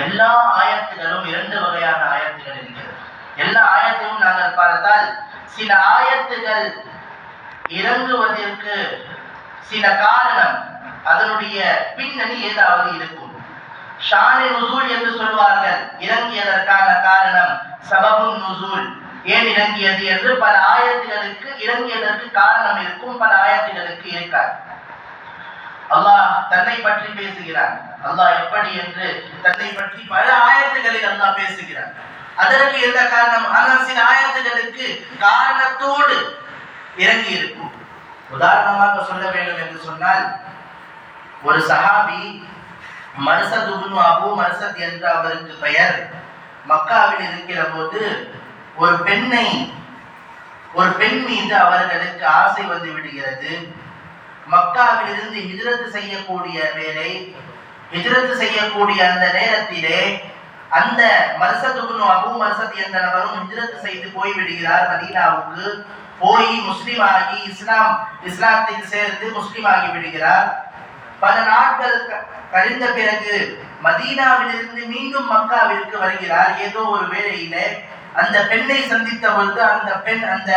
எல்லா ஆயத்துகளும் இரண்டு வகையான ஆயத்துகள் இருக்கிறது. எல்லா ஆயத்தையும் நாங்கள் பார்த்தால் சில ஆயத்துகள் இறங்குவதற்கு சில காரணம், அதனுடைய பின்னணி ஏதாவது இருக்கும். ஷானே நுசூல் என்று சொல்வார்கள். இறங்கியதற்கான காரணம் சபபுன் நுசூல், ஏன் இறங்கியது என்று பல ஆயத்துகளுக்கு இறங்கியதற்கு காரணம் இருக்கும், பல ஆயத்துகளுக்கு இருக்காது. அல்லாஹ் தன்னை பற்றி பேசுகிறான். அல்லாஹ் எப்படி என்று தன்னை பற்றி பல ஆயத்துகளில் அல்லாஹ் பேசுகிறான். அதற்கு எந்த காரணம்? ஆனால் சில ஆயத்துகளுக்கு காரணத்தோடு இறங்கி இருக்கும். உதாரணமாக சொல்ல வேண்டும் என்று சொன்னால், ஒரு சஹாபி மர்சத் இப்னு அபூ மர்சத் என்ற அவருக்கு பெயர், மக்காவில் இருக்கிற போது ஒரு பெண் மீது அவர்களுக்கு ஆசை வந்து விடுகிறது. மக்காவில் இருந்து ஹிஜ்ரத் செய்யக்கூடிய வேலை, ஹிஜ்ரத் செய்யக்கூடிய அந்த நேரத்திலே அந்த மர்சத் இப்னு அபூ மர்சத் என்ற நபரும் ஹிஜ்ரத் செய்து போய்விடுகிறார். மதீனாவுக்கு போய் முஸ்லிம் ஆகி இஸ்லாத்தில் சேர்ந்து முஸ்லிம் ஆகி விடுகிறார். பல நாட்கள் கழிந்த பிறகு மதீனாவிலிருந்து மீண்டும் மக்காவிற்கு வருகிறார். ஏதோ ஒரு வேளையிலே அந்த பெண்ணை சந்தித்த பொழுது அந்த பெண் அந்த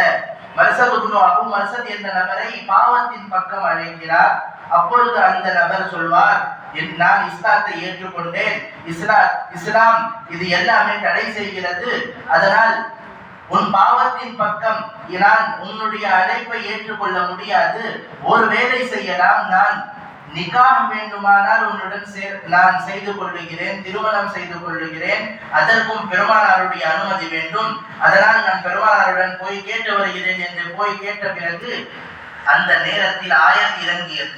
மர்சத் இப்னு அபூ மர்சத் என்ற நபரை பாவத்தின் பக்கம் அழைக்கிறார். அப்பொழுது அந்த நபர் சொல்வார், நான் இஸ்லாத்தை ஏற்றுக்கொண்டேன், இஸ்லாம் இது எல்லாமே தடை செய்கிறது, அதனால் உன் பாவத்தின் பக்கம் நான் உன்னுடைய அழைப்பை ஏற்றுக்கொள்ள முடியாது, ஒரு வேலை செய்யலாம், நான் நிக்காஹ் வேண்டுமானால் உன்னுடன் நான் செய்து கொள்ளுகிறேன், திருமணம் செய்து கொள்ளுகிறேன், அதற்கும் பெருமானாருடைய அனுமதி வேண்டும், அதனால் நான் பெருமானாருடன் போய் கேட்டு வருகிறேன் என்று போய் கேட்ட பிறகு அந்த நேரத்தில் ஆயத் இறங்கியது.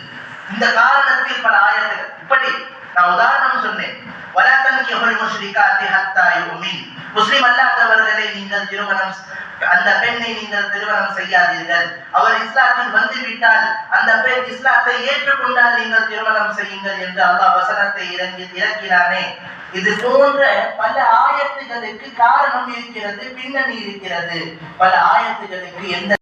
இந்த காரணத்தில் பல ஆயத்துகள், இப்படி நான் உதாரணம் சொன்னேன். வலா தன்கிஹுல் முஷ்ரிகாத்தி ஹத்தா யுமின், முஸ்லிம் அல்லாதவர்களை நீங்கள் திருமணம், அந்த பெண்ணை நீங்கள் திருமணம் செய்யாதீர்கள், அவர் இஸ்லாத்தில் வந்து விட்டால், அந்த பெண் இஸ்லாத்தை ஏற்றுக்கொண்டால் நீங்கள் திருமணம் செய்யுங்கள் என்று அல்லாஹ் வசனத்தை இறக்கினானே. இது போன்ற பல ஆயத்துகளுக்கு காரணம் இருக்கிறது, பின்னணி இருக்கிறது. பல ஆயத்துகளுக்கு எந்த